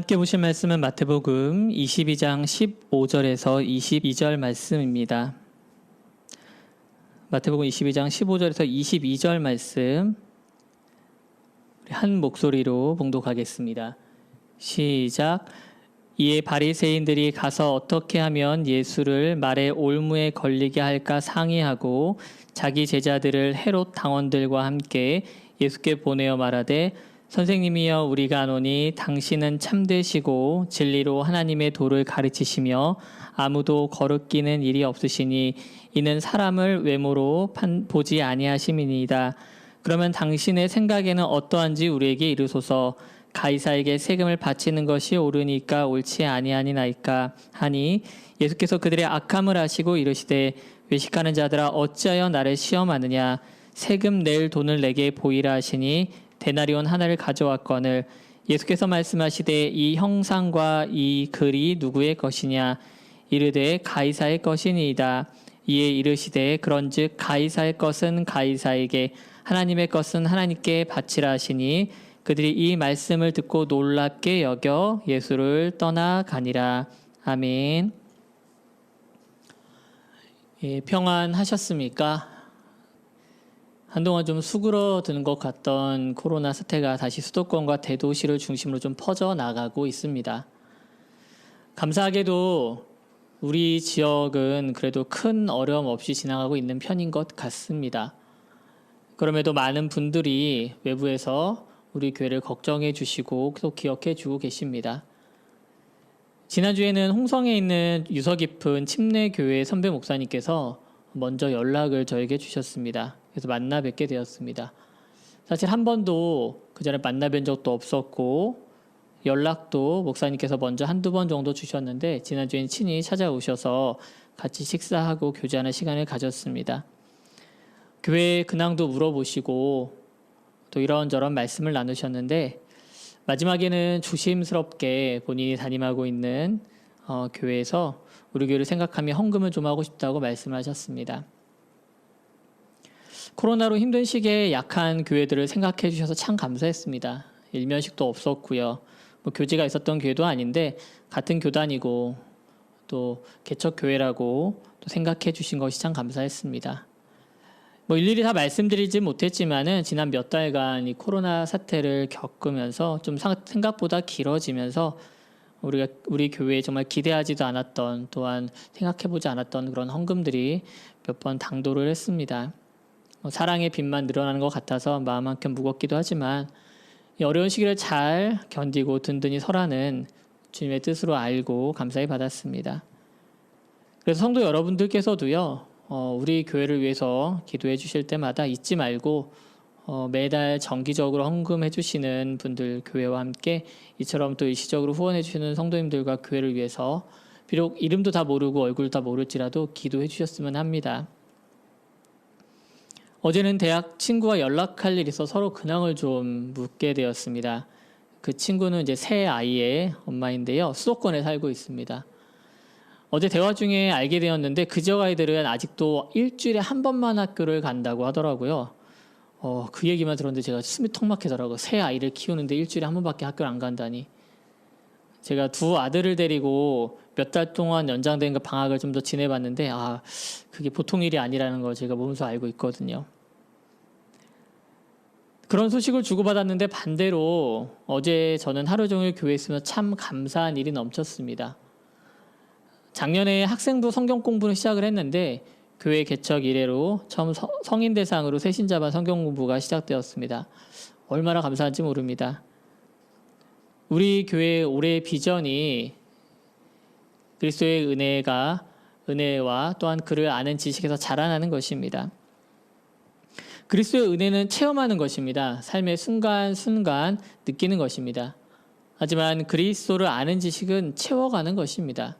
함께 보실 말씀은 마태복음 22장 15절에서 22절 말씀입니다. 마태복음 22장 15절에서 22절 말씀 한 목소리로 봉독하겠습니다. 시작. 이에 바리새인들이 가서 어떻게 하면 예수를 말의 올무에 걸리게 할까 상의하고 자기 제자들을 헤롯 당원들과 함께 예수께 보내어 말하되 선생님이여 우리가 아노니 당신은 참되시고 진리로 하나님의 도를 가르치시며 아무도 거르끼는 일이 없으시니 이는 사람을 외모로 보지 아니하심이니이다. 그러면 당신의 생각에는 어떠한지 우리에게 이르소서. 가이사에게 세금을 바치는 것이 옳으니까 옳지 아니하니나이까 하니 예수께서 그들의 악함을 아시고 이르시되 외식하는 자들아 어찌하여 나를 시험하느냐. 세금 낼 돈을 내게 보이라 하시니 데나리온 하나를 가져왔거늘 예수께서 말씀하시되 이 형상과 이 글이 누구의 것이냐. 이르되 가이사의 것이니이다. 이에 이르시되 그런즉 가이사의 것은 가이사에게 하나님의 것은 하나님께 바치라 하시니 그들이 이 말씀을 듣고 놀랍게 여겨 예수를 떠나가니라. 아멘. 예, 평안하셨습니까? 한동안 좀 수그러드는 것 같던 코로나 사태가 다시 수도권과 대도시를 중심으로 좀 퍼져나가고 있습니다. 감사하게도 우리 지역은 그래도 큰 어려움 없이 지나가고 있는 편인 것 같습니다. 그럼에도 많은 분들이 외부에서 우리 교회를 걱정해 주시고 또 기억해 주고 계십니다. 지난주에는 홍성에 있는 유서 깊은 침례교회 선배 목사님께서 먼저 연락을 저에게 주셨습니다. 그래서 만나 뵙게 되었습니다. 사실 한 번도 그 전에 만나 뵌 적도 없었고 연락도 목사님께서 먼저 한두 번 정도 주셨는데 지난주엔 친히 찾아오셔서 같이 식사하고 교제하는 시간을 가졌습니다. 교회 근황도 물어보시고 또 이런저런 말씀을 나누셨는데 마지막에는 조심스럽게 본인이 담임하고 있는 교회에서 우리 교회를 생각하며 헌금을 좀 하고 싶다고 말씀하셨습니다. 코로나로 힘든 시기에 약한 교회들을 생각해 주셔서 참 감사했습니다. 일면식도 없었고요. 교제가 있었던 교회도 아닌데 같은 교단이고 또 개척교회라고 또 생각해 주신 것이 참 감사했습니다. 일일이 다 말씀드리지 못했지만은 지난 몇 달간 이 코로나 사태를 겪으면서 좀 생각보다 길어지면서 우리 교회에 정말 기대하지도 않았던 또한 생각해보지 않았던 그런 헌금들이 몇 번 당도를 했습니다. 사랑의 빚만 늘어나는 것 같아서 마음 한켠 무겁기도 하지만 이 어려운 시기를 잘 견디고 든든히 설하는 주님의 뜻으로 알고 감사히 받았습니다. 그래서 성도 여러분들께서도요. 우리 교회를 위해서 기도해 주실 때마다 잊지 말고 매달 정기적으로 헌금해 주시는 분들 교회와 함께 이처럼 또 일시적으로 후원해 주시는 성도님들과 교회를 위해서 비록 이름도 다 모르고 얼굴도 다 모를지라도 기도해 주셨으면 합니다. 어제는 대학 친구와 연락할 일이 있어 서로 근황을 좀 묻게 되었습니다. 그 친구는 이제 새 아이의 엄마인데요. 수도권에 살고 있습니다. 어제 대화 중에 알게 되었는데 그 지역 아이들은 아직도 일주일에 한 번만 학교를 간다고 하더라고요. 그 얘기만 들었는데 제가 숨이 턱 막히더라고요. 새 아이를 키우는데 일주일에 한 번밖에 학교를 안 간다니. 제가 두 아들을 데리고 몇 달 동안 연장된 그 방학을 좀 더 지내봤는데 그게 보통 일이 아니라는 걸 제가 몸소 알고 있거든요. 그런 소식을 주고받았는데 반대로 어제 저는 하루 종일 교회에 있으면서 참 감사한 일이 넘쳤습니다. 작년에 학생부 성경 공부를 시작을 했는데 교회 개척 이래로 처음 성인 대상으로 새신자반 성경 공부가 시작되었습니다. 얼마나 감사한지 모릅니다. 우리 교회의 올해의 비전이 그리스도의 은혜와 또한 그를 아는 지식에서 자라나는 것입니다. 그리스도의 은혜는 체험하는 것입니다. 삶의 순간순간 느끼는 것입니다. 하지만 그리스도를 아는 지식은 채워가는 것입니다.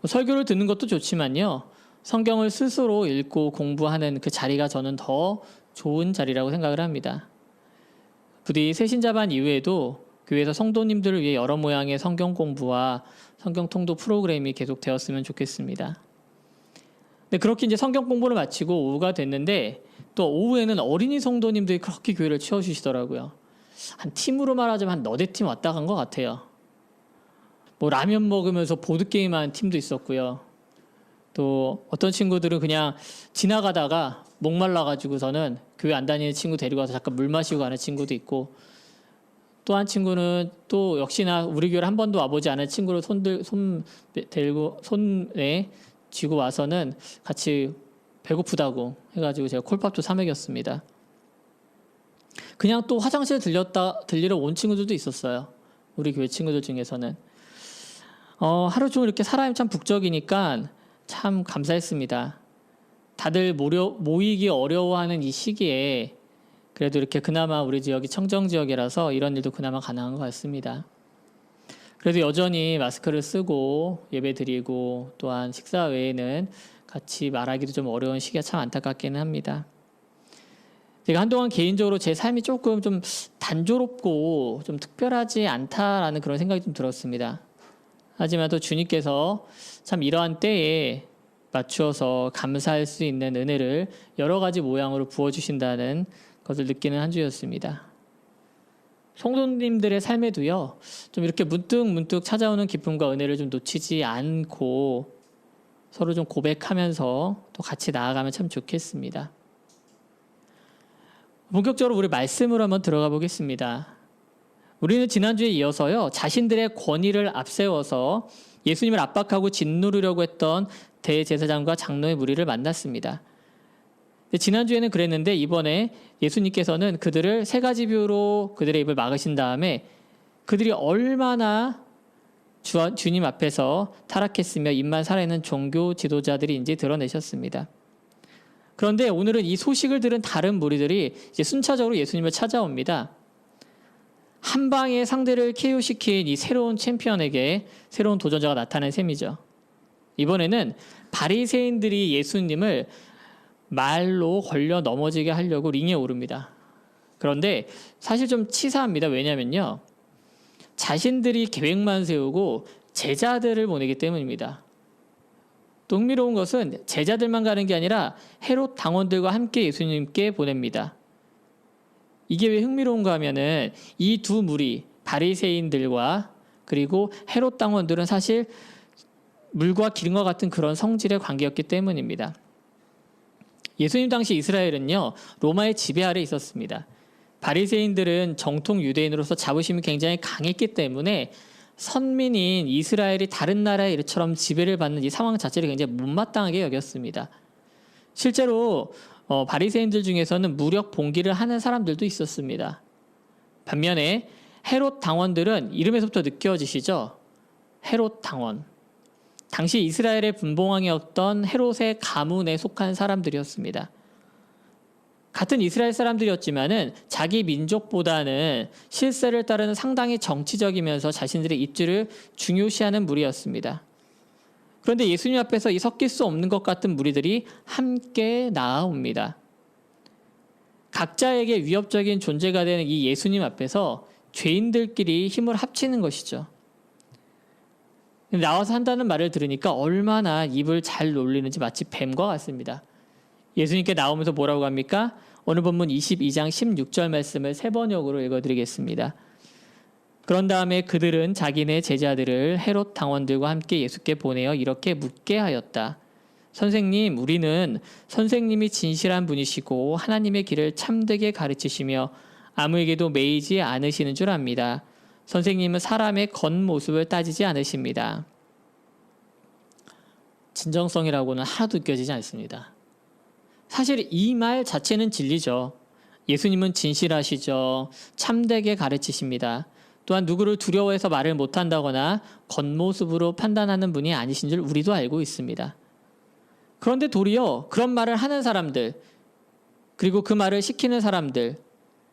설교를 듣는 것도 좋지만요. 성경을 스스로 읽고 공부하는 그 자리가 저는 더 좋은 자리라고 생각을 합니다. 부디 새신자반 이후에도 교회에서 성도님들을 위해 여러 모양의 성경 공부와 성경 통독 프로그램이 계속 되었으면 좋겠습니다. 근데 그렇게 이제 성경 공부를 마치고 오후가 됐는데 또 오후에는 어린이 성도님들이 그렇게 교회를 채워주시더라고요. 한 팀으로 말하자면 한 너댓 팀 왔다 간 것 같아요. 뭐 라면 먹으면서 보드게임하는 팀도 있었고요. 또 어떤 친구들은 그냥 지나가다가 목말라가지고서는 교회 안 다니는 친구 데리고 와서 잠깐 물 마시고 가는 친구도 있고, 또 한 친구는 또 역시나 우리 교회를 한 번도 와보지 않은 친구를 손에 쥐고 와서는 같이 배고프다고 해가지고 제가 콜밥도 사 먹였습니다. 그냥 또 화장실 들리러 온 친구들도 있었어요. 우리 교회 친구들 중에서는. 하루 종일 이렇게 사람이 참 북적이니까 참 감사했습니다. 다들 모이기 어려워하는 이 시기에 그래도 이렇게 그나마 우리 지역이 청정 지역이라서 이런 일도 그나마 가능한 것 같습니다. 그래도 여전히 마스크를 쓰고 예배 드리고 또한 식사 외에는 같이 말하기도 좀 어려운 시기가 참 안타깝기는 합니다. 제가 한동안 개인적으로 제 삶이 조금 좀 단조롭고 좀 특별하지 않다라는 그런 생각이 좀 들었습니다. 하지만 또 주님께서 참 이러한 때에 맞추어서 감사할 수 있는 은혜를 여러 가지 모양으로 부어주신다는 것을 느끼는 한 주였습니다. 성도님들의 삶에도요, 좀 이렇게 문득 찾아오는 기쁨과 은혜를 좀 놓치지 않고 서로 좀 고백하면서 또 같이 나아가면 참 좋겠습니다. 본격적으로 우리 말씀으로 한번 들어가 보겠습니다. 우리는 지난주에 이어서요, 자신들의 권위를 앞세워서 예수님을 압박하고 짓누르려고 했던 대제사장과 장로의 무리를 만났습니다. 지난주에는 그랬는데 이번에 예수님께서는 그들을 세 가지 비유로 그들의 입을 막으신 다음에 그들이 얼마나 주님 앞에서 타락했으며 입만 살아있는 종교 지도자들인지 드러내셨습니다. 그런데 오늘은 이 소식을 들은 다른 무리들이 이제 순차적으로 예수님을 찾아옵니다. 한 방에 상대를 KO시킨 이 새로운 챔피언에게 새로운 도전자가 나타난 셈이죠. 이번에는 바리새인들이 예수님을 말로 걸려 넘어지게 하려고 링에 오릅니다. 그런데 사실 좀 치사합니다. 왜냐면요, 자신들이 계획만 세우고 제자들을 보내기 때문입니다. 또 흥미로운 것은 제자들만 가는 게 아니라 헤롯 당원들과 함께 예수님께 보냅니다. 이게 왜 흥미로운가 하면은 이 두 무리, 바리새인들과 그리고 헤롯 당원들은 사실 물과 기름과 같은 그런 성질의 관계였기 때문입니다. 예수님 당시 이스라엘은요, 로마의 지배 아래 있었습니다. 바리새인들은 정통 유대인으로서 자부심이 굉장히 강했기 때문에 선민인 이스라엘이 다른 나라의 일처럼 지배를 받는 이 상황 자체를 굉장히 못마땅하게 여겼습니다. 실제로 바리새인들 중에서는 무력 봉기를 하는 사람들도 있었습니다. 반면에 헤롯 당원들은 이름에서부터 느껴지시죠? 헤롯 당원. 당시 이스라엘의 분봉왕이었던 헤롯의 가문에 속한 사람들이었습니다. 같은 이스라엘 사람들이었지만은 자기 민족보다는 실세를 따르는 상당히 정치적이면서 자신들의 입지를 중요시하는 무리였습니다. 그런데 예수님 앞에서 이 섞일 수 없는 것 같은 무리들이 함께 나아옵니다. 각자에게 위협적인 존재가 되는 이 예수님 앞에서 죄인들끼리 힘을 합치는 것이죠. 나와서 한다는 말을 들으니까 얼마나 입을 잘 놀리는지 마치 뱀과 같습니다. 예수님께 나오면서 뭐라고 합니까? 오늘 본문 22장 16절 말씀을 세 번역으로 읽어드리겠습니다. 그런 다음에 그들은 자기네 제자들을 헤롯 당원들과 함께 예수께 보내어 이렇게 묻게 하였다. 선생님, 우리는 선생님이 진실한 분이시고 하나님의 길을 참되게 가르치시며 아무에게도 매이지 않으시는 줄 압니다. 선생님은 사람의 겉모습을 따지지 않으십니다. 진정성이라고는 하나도 느껴지지 않습니다. 사실 이 말 자체는 진리죠. 예수님은 진실하시죠. 참되게 가르치십니다. 또한 누구를 두려워해서 말을 못한다거나 겉모습으로 판단하는 분이 아니신 줄 우리도 알고 있습니다. 그런데 도리어 그런 말을 하는 사람들, 그리고 그 말을 시키는 사람들,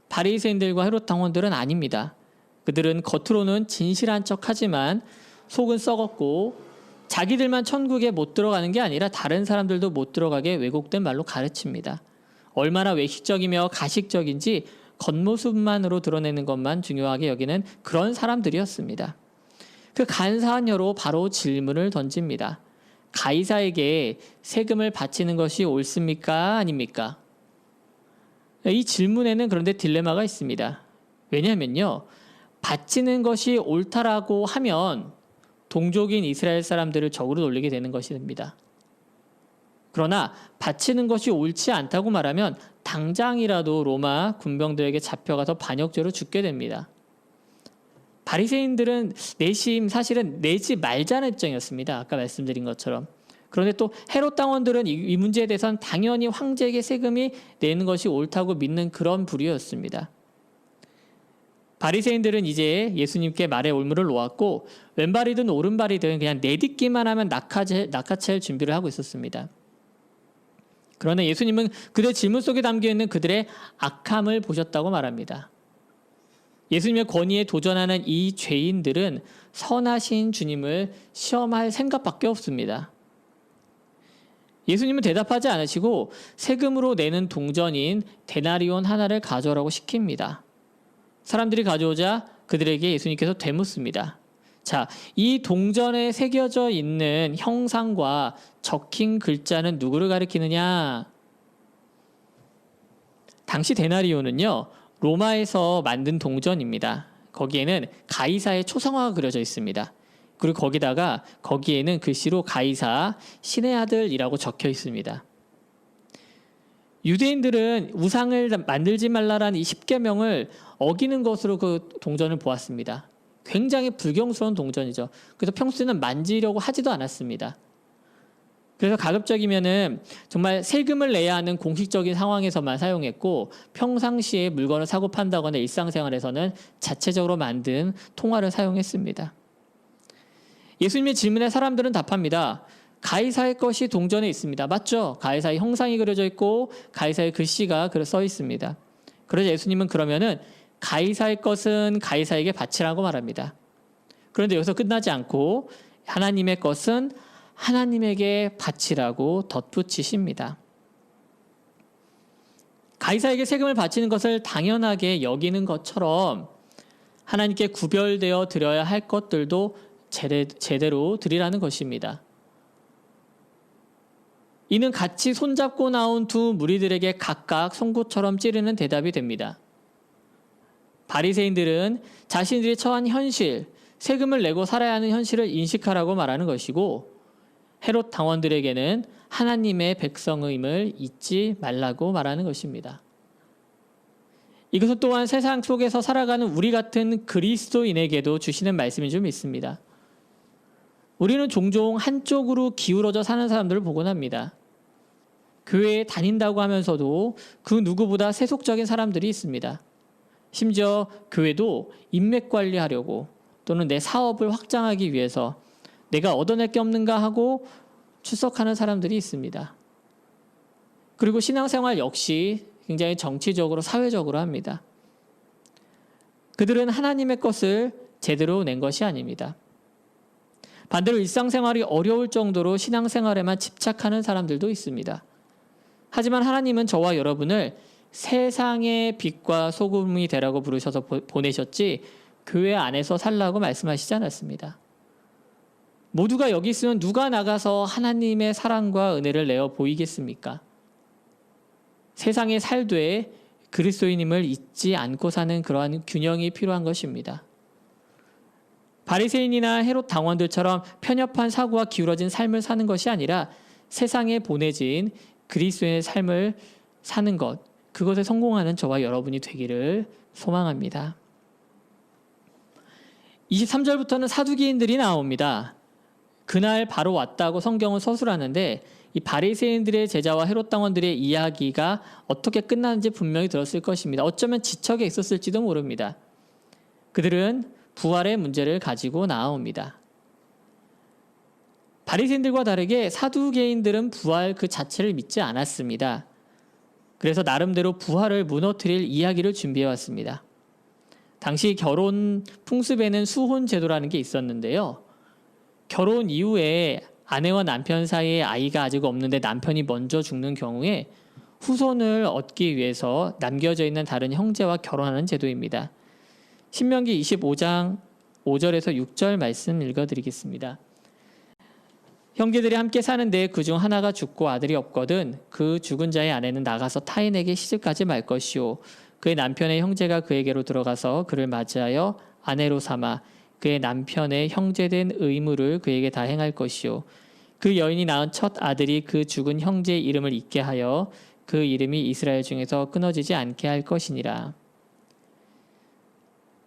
바리새인들과 헤롯 당원들은 아닙니다. 그들은 겉으로는 진실한 척하지만 속은 썩었고 자기들만 천국에 못 들어가는 게 아니라 다른 사람들도 못 들어가게 왜곡된 말로 가르칩니다. 얼마나 외식적이며 가식적인지 겉모습만으로 드러내는 것만 중요하게 여기는 그런 사람들이었습니다. 그 간사한 혀로 바로 질문을 던집니다. 가이사에게 세금을 바치는 것이 옳습니까? 아닙니까? 이 질문에는 그런데 딜레마가 있습니다. 왜냐하면요, 바치는 것이 옳다라고 하면 동족인 이스라엘 사람들을 적으로 돌리게 되는 것입니다. 그러나 바치는 것이 옳지 않다고 말하면 당장이라도 로마 군병들에게 잡혀가서 반역죄로 죽게 됩니다. 바리새인들은 내심 사실은 내지 말자는 입장이었습니다. 아까 말씀드린 것처럼. 그런데 또 헤롯 당원들은 이 문제에 대해서는 당연히 황제에게 세금이 내는 것이 옳다고 믿는 그런 부류였습니다. 바리새인들은 이제 예수님께 말의 올무를 놓았고 왼발이든 오른발이든 그냥 내딛기만 하면 낚아챌 준비를 하고 있었습니다. 그러나 예수님은 그들의 질문 속에 담겨있는 그들의 악함을 보셨다고 말합니다. 예수님의 권위에 도전하는 이 죄인들은 선하신 주님을 시험할 생각밖에 없습니다. 예수님은 대답하지 않으시고 세금으로 내는 동전인 데나리온 하나를 가져오라고 시킵니다. 사람들이 가져오자 그들에게 예수님께서 되묻습니다. 자, 이 동전에 새겨져 있는 형상과 적힌 글자는 누구를 가리키느냐? 당시 데나리온은요, 로마에서 만든 동전입니다. 거기에는 가이사의 초상화가 그려져 있습니다. 그리고 거기에는 글씨로 가이사, 신의 아들이라고 적혀 있습니다. 유대인들은 우상을 만들지 말라라는 이 10계명을 어기는 것으로 그 동전을 보았습니다. 굉장히 불경스러운 동전이죠. 그래서 평소에는 만지려고 하지도 않았습니다. 그래서 가급적이면은 정말 세금을 내야 하는 공식적인 상황에서만 사용했고 평상시에 물건을 사고 판다거나 일상생활에서는 자체적으로 만든 통화를 사용했습니다. 예수님의 질문에 사람들은 답합니다. 가이사의 것이 동전에 있습니다. 맞죠? 가이사의 형상이 그려져 있고 가이사의 글씨가 써 있습니다. 그러자 예수님은 그러면은 가이사의 것은 가이사에게 바치라고 말합니다. 그런데 여기서 끝나지 않고 하나님의 것은 하나님에게 바치라고 덧붙이십니다. 가이사에게 세금을 바치는 것을 당연하게 여기는 것처럼 하나님께 구별되어 드려야 할 것들도 제대로 드리라는 것입니다. 이는 같이 손잡고 나온 두 무리들에게 각각 송곳처럼 찌르는 대답이 됩니다. 바리새인들은 자신들이 처한 현실, 세금을 내고 살아야 하는 현실을 인식하라고 말하는 것이고 헤롯 당원들에게는 하나님의 백성임을 잊지 말라고 말하는 것입니다. 이것은 또한 세상 속에서 살아가는 우리 같은 그리스도인에게도 주시는 말씀이 좀 있습니다. 우리는 종종 한쪽으로 기울어져 사는 사람들을 보곤 합니다. 교회에 다닌다고 하면서도 그 누구보다 세속적인 사람들이 있습니다. 심지어 교회도 인맥 관리하려고 또는 내 사업을 확장하기 위해서 내가 얻어낼 게 없는가 하고 출석하는 사람들이 있습니다. 그리고 신앙생활 역시 굉장히 정치적으로 사회적으로 합니다. 그들은 하나님의 것을 제대로 낸 것이 아닙니다. 반대로 일상생활이 어려울 정도로 신앙생활에만 집착하는 사람들도 있습니다. 하지만 하나님은 저와 여러분을 세상의 빛과 소금이 되라고 부르셔서 보내셨지 교회 안에서 살라고 말씀하시지 않았습니다. 모두가 여기 있으면 누가 나가서 하나님의 사랑과 은혜를 내어 보이겠습니까? 세상에 살되 그리스도인임을 잊지 않고 사는 그러한 균형이 필요한 것입니다. 바리새인이나 헤롯 당원들처럼 편협한 사고와 기울어진 삶을 사는 것이 아니라 세상에 보내진 그리스도인의 삶을 사는 것, 그것에 성공하는 저와 여러분이 되기를 소망합니다. 23절부터는 사두개인들이 나옵니다. 그날 바로 왔다고 성경은 서술하는데 이 바리새인들의 제자와 헤롯 당원들의 이야기가 어떻게 끝나는지 분명히 들었을 것입니다. 어쩌면 지척에 있었을지도 모릅니다. 그들은 부활의 문제를 가지고 나옵니다. 바리새인들과 다르게 사두개인들은 부활 그 자체를 믿지 않았습니다. 그래서 나름대로 부활을 무너뜨릴 이야기를 준비해 왔습니다. 당시 결혼 풍습에는 수혼 제도라는 게 있었는데요. 결혼 이후에 아내와 남편 사이에 아이가 아직 없는데 남편이 먼저 죽는 경우에 후손을 얻기 위해서 남겨져 있는 다른 형제와 결혼하는 제도입니다. 신명기 25장 5절에서 6절 말씀 읽어드리겠습니다. 형제들이 함께 사는데 그중 하나가 죽고 아들이 없거든 그 죽은 자의 아내는 나가서 타인에게 시집가지 말 것이요 그의 남편의 형제가 그에게로 들어가서 그를 맞이하여 아내로 삼아 그의 남편의 형제된 의무를 그에게 다 행할 것이요 그 여인이 낳은 첫 아들이 그 죽은 형제의 이름을 잊게 하여 그 이름이 이스라엘 중에서 끊어지지 않게 할 것이니라.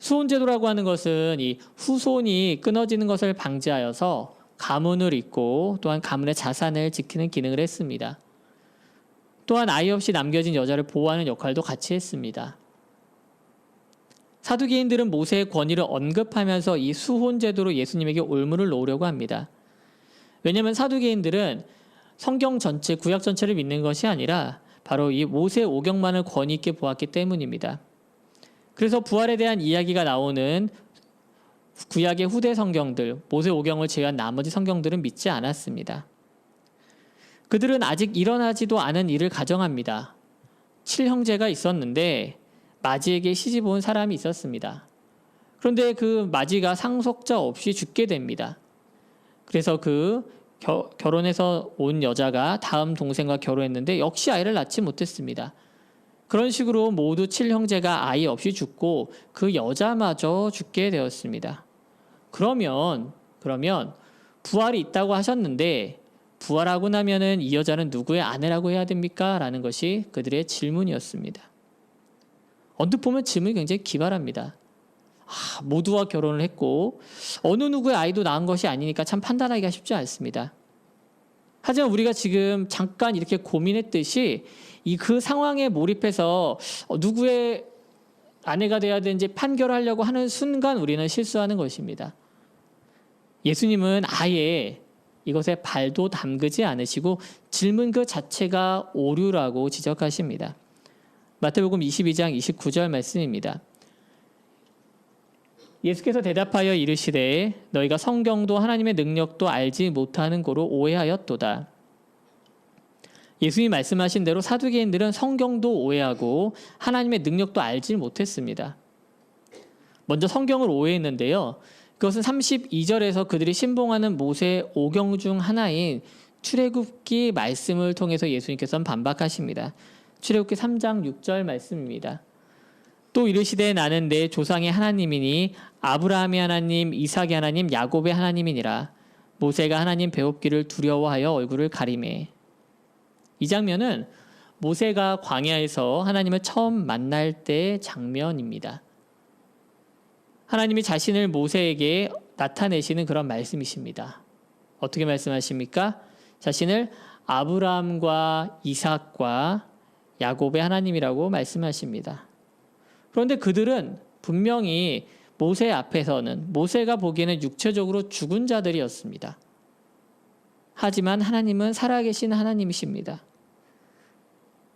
수혼제도라고 하는 것은 이 후손이 끊어지는 것을 방지하여서 가문을 잇고 또한 가문의 자산을 지키는 기능을 했습니다. 또한 아이 없이 남겨진 여자를 보호하는 역할도 같이 했습니다. 사두개인들은 모세의 권위를 언급하면서 이 수혼제도로 예수님에게 올무를 놓으려고 합니다. 왜냐하면 사두개인들은 성경 전체, 구약 전체를 믿는 것이 아니라 바로 이 모세 오경만을 권위 있게 보았기 때문입니다. 그래서 부활에 대한 이야기가 나오는 구약의 후대 성경들, 모세 오경을 제외한 나머지 성경들은 믿지 않았습니다. 그들은 아직 일어나지도 않은 일을 가정합니다. 7형제가 있었는데 마지에게 시집 온 사람이 있었습니다. 그런데 그 마지가 상속자 없이 죽게 됩니다. 그래서 그 결혼해서 온 여자가 다음 동생과 결혼했는데 역시 아이를 낳지 못했습니다. 그런 식으로 모두 7형제가 아이 없이 죽고 그 여자마저 죽게 되었습니다. 그러면 부활이 있다고 하셨는데 부활하고 나면은 이 여자는 누구의 아내라고 해야 됩니까? 라는 것이 그들의 질문이었습니다. 언뜻 보면 질문이 굉장히 기발합니다. 모두와 결혼을 했고 어느 누구의 아이도 낳은 것이 아니니까 참 판단하기가 쉽지 않습니다. 하지만 우리가 지금 잠깐 이렇게 고민했듯이 그 상황에 몰입해서 누구의 아내가 돼야 되는지 판결하려고 하는 순간 우리는 실수하는 것입니다. 예수님은 아예 이것에 발도 담그지 않으시고 질문 그 자체가 오류라고 지적하십니다. 마태복음 22장 29절 말씀입니다. 예수께서 대답하여 이르시되 너희가 성경도 하나님의 능력도 알지 못하는 고로 오해하였도다. 예수님이 말씀하신 대로 사두개인들은 성경도 오해하고 하나님의 능력도 알지 못했습니다. 먼저 성경을 오해했는데요. 그것은 32절에서 그들이 신봉하는 모세 오경 중 하나인 출애굽기 말씀을 통해서 예수님께서는 반박하십니다. 출애굽기 3장 6절 말씀입니다. 또 이르시되 나는 내 조상의 하나님이니 아브라함의 하나님, 이삭의 하나님, 야곱의 하나님이니라. 모세가 하나님 배웁기를 두려워하여 얼굴을 가리매. 이 장면은 모세가 광야에서 하나님을 처음 만날 때의 장면입니다. 하나님이 자신을 모세에게 나타내시는 그런 말씀이십니다. 어떻게 말씀하십니까? 자신을 아브라함과 이삭과 야곱의 하나님이라고 말씀하십니다. 그런데 그들은 분명히 모세 앞에서는 모세가 보기에는 육체적으로 죽은 자들이었습니다. 하지만 하나님은 살아계신 하나님이십니다.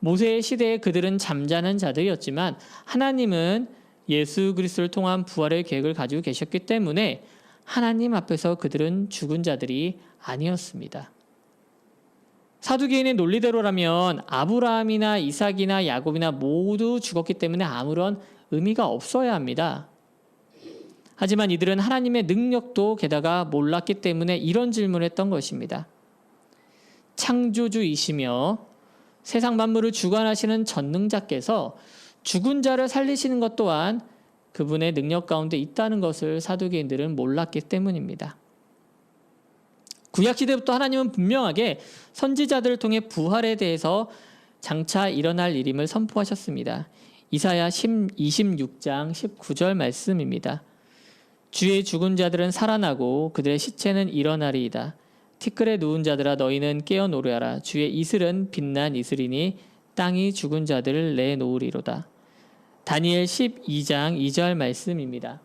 모세의 시대에 그들은 잠자는 자들이었지만 하나님은 예수 그리스도를 통한 부활의 계획을 가지고 계셨기 때문에 하나님 앞에서 그들은 죽은 자들이 아니었습니다. 사두개인의 논리대로라면 아브라함이나 이삭이나 야곱이나 모두 죽었기 때문에 아무런 의미가 없어야 합니다. 하지만 이들은 하나님의 능력도 게다가 몰랐기 때문에 이런 질문을 했던 것입니다. 창조주이시며 세상 만물을 주관하시는 전능자께서 죽은 자를 살리시는 것 또한 그분의 능력 가운데 있다는 것을 사두개인들은 몰랐기 때문입니다. 구약시대부터 하나님은 분명하게 선지자들을 통해 부활에 대해서 장차 일어날 일임을 선포하셨습니다. 이사야 26장 19절 말씀입니다. 주의 죽은 자들은 살아나고 그들의 시체는 일어나리이다. 티끌에 누운 자들아 너희는 깨어 노래하라. 주의 이슬은 빛난 이슬이니 땅이 죽은 자들을 내놓으리로다. 다니엘 12장 2절 말씀입니다.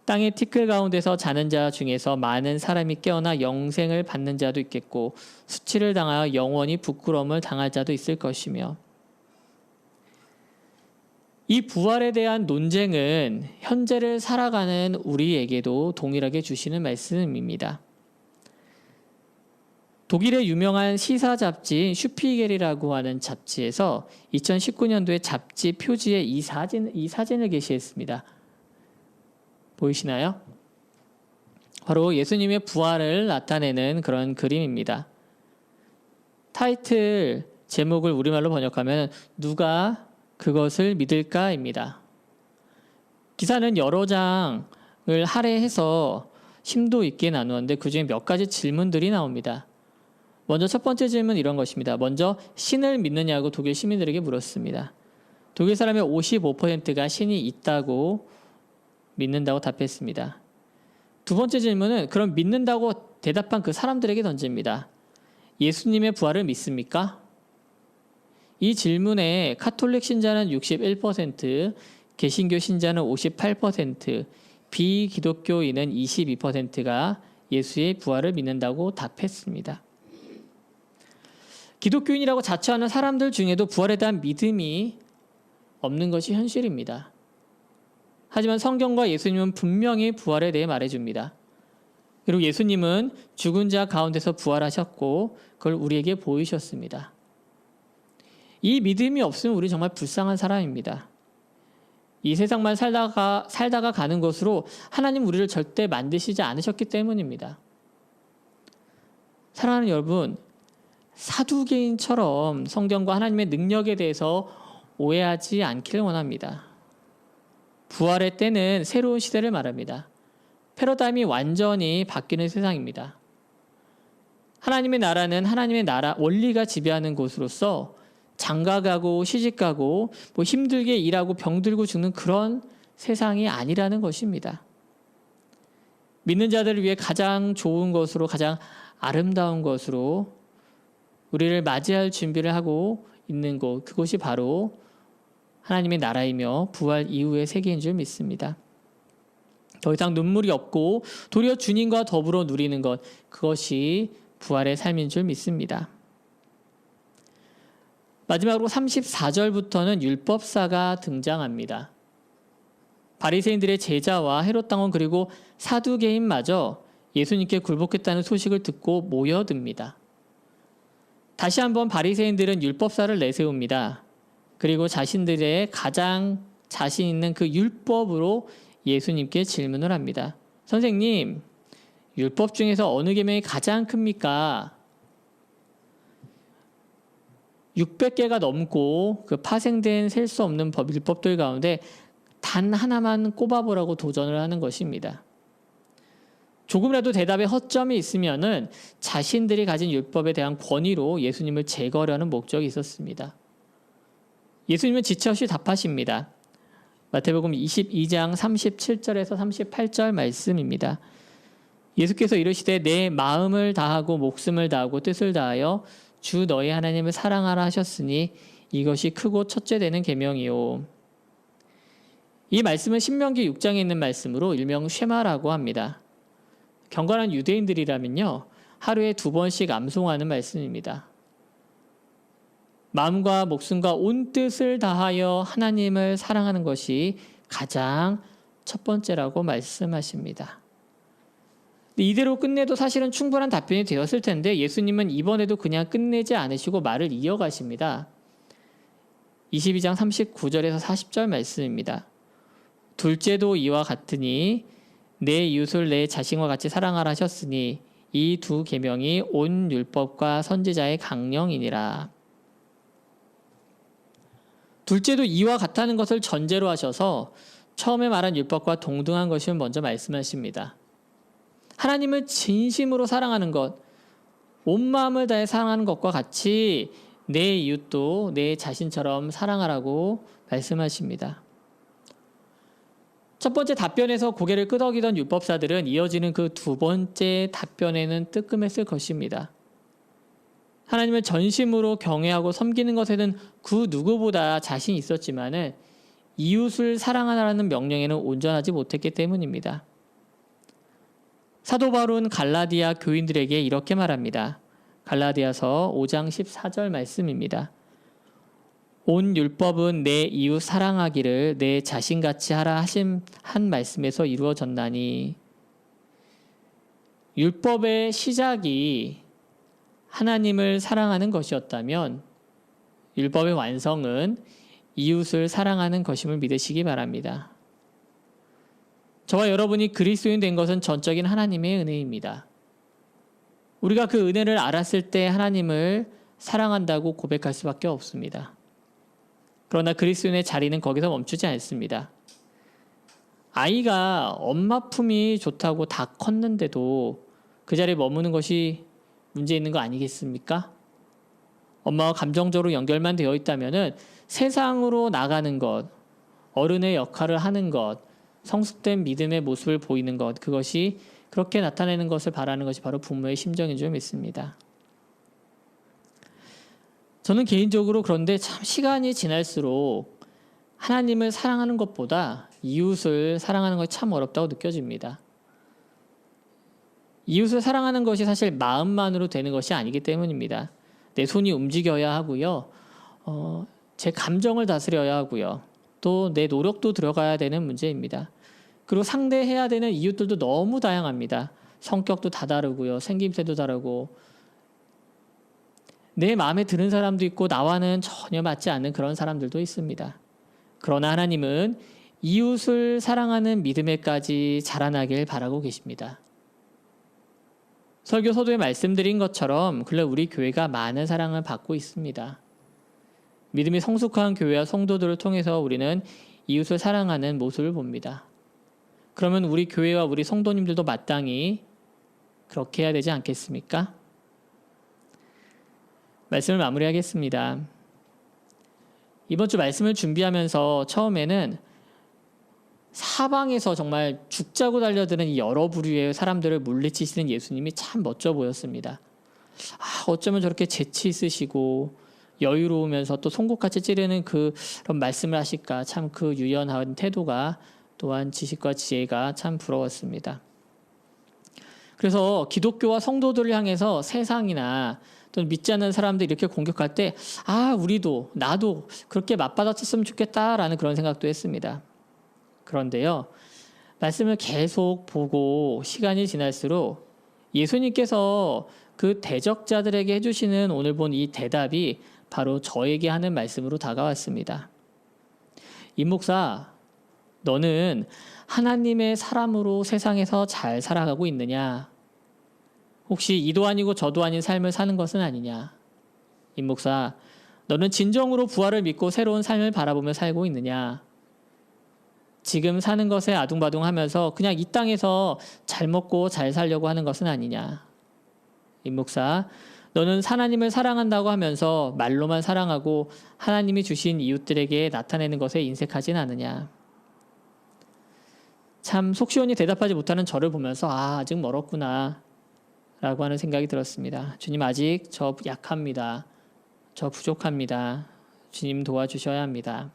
땅의 티끌 가운데서 자는 자 중에서 많은 사람이 깨어나 영생을 받는 자도 있겠고 수치를 당하여 영원히 부끄러움을 당할 자도 있을 것이며 이 부활에 대한 논쟁은 현재를 살아가는 우리에게도 동일하게 주시는 말씀입니다. 독일의 유명한 시사 잡지인 슈피겔이라고 하는 잡지에서 2019년도에 잡지 표지에 이 사진을 게시했습니다. 보이시나요? 바로 예수님의 부활을 나타내는 그런 그림입니다. 타이틀 제목을 우리말로 번역하면 누가 그것을 믿을까입니다. 기사는 여러 장을 할애해서 심도 있게 나누었는데 그중에 몇 가지 질문들이 나옵니다. 먼저 첫 번째 질문 이런 것입니다. 먼저 신을 믿느냐고 독일 시민들에게 물었습니다. 독일 사람의 55%가 신이 있다고 믿는다고 답했습니다. 두 번째 질문은 그럼 믿는다고 대답한 그 사람들에게 던집니다. 예수님의 부활을 믿습니까? 이 질문에 카톨릭 신자는 61%, 개신교 신자는 58%, 비기독교인은 22%가 예수의 부활을 믿는다고 답했습니다. 기독교인이라고 자처하는 사람들 중에도 부활에 대한 믿음이 없는 것이 현실입니다. 하지만 성경과 예수님은 분명히 부활에 대해 말해줍니다. 그리고 예수님은 죽은 자 가운데서 부활하셨고 그걸 우리에게 보이셨습니다. 이 믿음이 없으면 우리 정말 불쌍한 사람입니다. 이 세상만 살다가 가는 것으로 하나님 우리를 절대 만드시지 않으셨기 때문입니다. 사랑하는 여러분, 사두개인처럼 성경과 하나님의 능력에 대해서 오해하지 않기를 원합니다. 부활의 때는 새로운 시대를 말합니다. 패러다임이 완전히 바뀌는 세상입니다. 하나님의 나라는 하나님의 나라 원리가 지배하는 곳으로서 장가가고 시집가고 힘들게 일하고 병들고 죽는 그런 세상이 아니라는 것입니다. 믿는 자들을 위해 가장 좋은 것으로 가장 아름다운 것으로 우리를 맞이할 준비를 하고 있는 곳, 그것이 바로 하나님의 나라이며 부활 이후의 세계인 줄 믿습니다. 더 이상 눈물이 없고 도리어 주님과 더불어 누리는 것, 그것이 부활의 삶인 줄 믿습니다. 마지막으로 34절부터는 율법사가 등장합니다. 바리새인들의 제자와 헤롯 당원 그리고 사두개인마저 예수님께 굴복했다는 소식을 듣고 모여듭니다. 다시 한번 바리새인들은 율법사를 내세웁니다. 그리고 자신들의 가장 자신 있는 그 율법으로 예수님께 질문을 합니다. 선생님, 율법 중에서 어느 계명이 가장 큽니까? 600개가 넘고 그 파생된 셀 수 없는 율법들 가운데 단 하나만 꼽아보라고 도전을 하는 것입니다. 조금이라도 대답에 허점이 있으면은 자신들이 가진 율법에 대한 권위로 예수님을 제거하려는 목적이 있었습니다. 예수님은 지체 없이 답하십니다. 마태복음 22장 37절에서 38절 말씀입니다. 예수께서 이르시되 내 마음을 다하고 목숨을 다하고 뜻을 다하여 주 너희 하나님을 사랑하라 하셨으니 이것이 크고 첫째 되는 계명이요. 이 말씀은 신명기 6장에 있는 말씀으로 일명 쉐마라고 합니다. 경건한 유대인들이라면요, 하루에 2번씩 암송하는 말씀입니다. 마음과 목숨과 온 뜻을 다하여 하나님을 사랑하는 것이 가장 첫 번째라고 말씀하십니다. 이대로 끝내도 사실은 충분한 답변이 되었을 텐데 예수님은 이번에도 그냥 끝내지 않으시고 말을 이어가십니다. 22장 39절에서 40절 말씀입니다. 둘째도 이와 같으니 내 이웃을 내 자신과 같이 사랑하라 하셨으니 이 두 계명이 온 율법과 선지자의 강령이니라. 둘째도 이와 같다는 것을 전제로 하셔서 처음에 말한 율법과 동등한 것을 먼저 말씀하십니다. 하나님을 진심으로 사랑하는 것, 온 마음을 다해 사랑하는 것과 같이 내 이웃도 내 자신처럼 사랑하라고 말씀하십니다. 첫 번째 답변에서 고개를 끄덕이던 율법사들은 이어지는 그 두 번째 답변에는 뜨끔했을 것입니다. 하나님을 전심으로 경외하고 섬기는 것에는 그 누구보다 자신이 있었지만은 이웃을 사랑하라는 명령에는 온전하지 못했기 때문입니다. 사도 바울은 갈라디아 교인들에게 이렇게 말합니다. 갈라디아서 5장 14절 말씀입니다. 온 율법은 내 이웃 사랑하기를 내 자신같이 하라 하신 한 말씀에서 이루어졌나니. 율법의 시작이 하나님을 사랑하는 것이었다면 율법의 완성은 이웃을 사랑하는 것임을 믿으시기 바랍니다. 저와 여러분이 그리스도인 된 것은 전적인 하나님의 은혜입니다. 우리가 그 은혜를 알았을 때 하나님을 사랑한다고 고백할 수밖에 없습니다. 그러나 그리스도인의 자리는 거기서 멈추지 않습니다. 아이가 엄마 품이 좋다고 다 컸는데도 그 자리에 머무는 것이 문제 있는 거 아니겠습니까? 엄마와 감정적으로 연결만 되어 있다면은 세상으로 나가는 것, 어른의 역할을 하는 것, 성숙된 믿음의 모습을 보이는 것, 그것이 그렇게 나타내는 것을 바라는 것이 바로 부모의 심정인 줄 믿습니다. 저는 개인적으로 그런데 참 시간이 지날수록 하나님을 사랑하는 것보다 이웃을 사랑하는 것이 참 어렵다고 느껴집니다. 이웃을 사랑하는 것이 사실 마음만으로 되는 것이 아니기 때문입니다. 내 손이 움직여야 하고요. 제 감정을 다스려야 하고요. 또 내 노력도 들어가야 되는 문제입니다. 그리고 상대해야 되는 이웃들도 너무 다양합니다. 성격도 다 다르고요. 생김새도 다르고 내 마음에 드는 사람도 있고 나와는 전혀 맞지 않는 그런 사람들도 있습니다. 그러나 하나님은 이웃을 사랑하는 믿음에까지 자라나길 바라고 계십니다. 설교 서두에 말씀드린 것처럼 근래 우리 교회가 많은 사랑을 받고 있습니다. 믿음이 성숙한 교회와 성도들을 통해서 우리는 이웃을 사랑하는 모습을 봅니다. 그러면 우리 교회와 우리 성도님들도 마땅히 그렇게 해야 되지 않겠습니까? 말씀을 마무리하겠습니다. 이번 주 말씀을 준비하면서 처음에는 사방에서 정말 죽자고 달려드는 이 여러 부류의 사람들을 물리치시는 예수님이 참 멋져 보였습니다. 어쩌면 저렇게 재치 있으시고 여유로우면서 또 송곳같이 찌르는 그런 말씀을 하실까. 참 그 유연한 태도가 또한 지식과 지혜가 참 부러웠습니다. 그래서 기독교와 성도들을 향해서 세상이나 또는 믿지 않는 사람들이 이렇게 공격할 때 우리도 나도 그렇게 맞받아쳤으면 좋겠다라는 그런 생각도 했습니다. 그런데요, 말씀을 계속 보고 시간이 지날수록 예수님께서 그 대적자들에게 해주시는 오늘 본 이 대답이 바로 저에게 하는 말씀으로 다가왔습니다. 임 목사, 너는 하나님의 사람으로 세상에서 잘 살아가고 있느냐? 혹시 이도 아니고 저도 아닌 삶을 사는 것은 아니냐? 임 목사, 너는 진정으로 부활을 믿고 새로운 삶을 바라보며 살고 있느냐? 지금 사는 것에 아둥바둥하면서 그냥 이 땅에서 잘 먹고 잘 살려고 하는 것은 아니냐? 임 목사, 너는 하나님을 사랑한다고 하면서 말로만 사랑하고 하나님이 주신 이웃들에게 나타내는 것에 인색하진 않으냐? 참 속 시원히 대답하지 못하는 저를 보면서 아직 멀었구나 라고 하는 생각이 들었습니다. 주님, 아직 저 약합니다. 저 부족합니다. 주님 도와주셔야 합니다.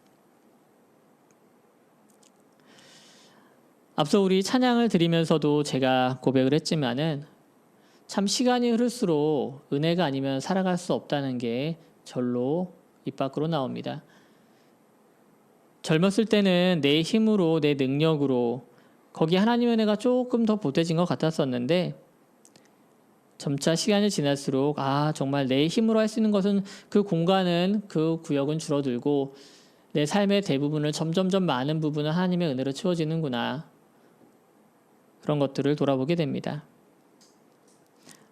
앞서 우리 찬양을 드리면서도 제가 고백을 했지만은 참 시간이 흐를수록 은혜가 아니면 살아갈 수 없다는 게 절로 입 밖으로 나옵니다. 젊었을 때는 내 힘으로, 내 능력으로 거기에 하나님의 은혜가 조금 더 보태진 것 같았었는데 점차 시간이 지날수록 정말 내 힘으로 할 수 있는 것은 그 공간은, 그 구역은 줄어들고 내 삶의 대부분을 점점점 많은 부분은 하나님의 은혜로 채워지는구나. 그런 것들을 돌아보게 됩니다.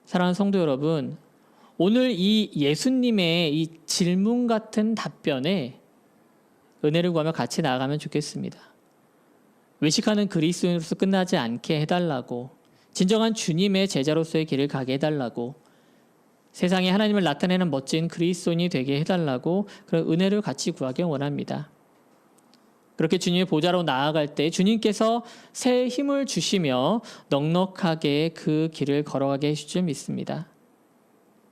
사랑하는 성도 여러분, 오늘 이 예수님의 이 질문 같은 답변에 은혜를 구하며 같이 나아가면 좋겠습니다. 외식하는 그리스도인으로서 끝나지 않게 해달라고, 진정한 주님의 제자로서의 길을 가게 해달라고, 세상에 하나님을 나타내는 멋진 그리스도인이 되게 해달라고 그런 은혜를 같이 구하기 원합니다. 그렇게 주님의 보좌로 나아갈 때 주님께서 새 힘을 주시며 넉넉하게 그 길을 걸어가게 해주실 줄 믿습니다.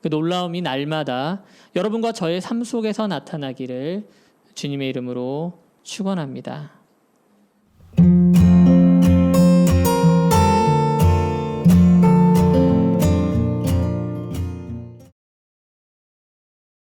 그 놀라움이 날마다 여러분과 저의 삶 속에서 나타나기를 주님의 이름으로 축원합니다.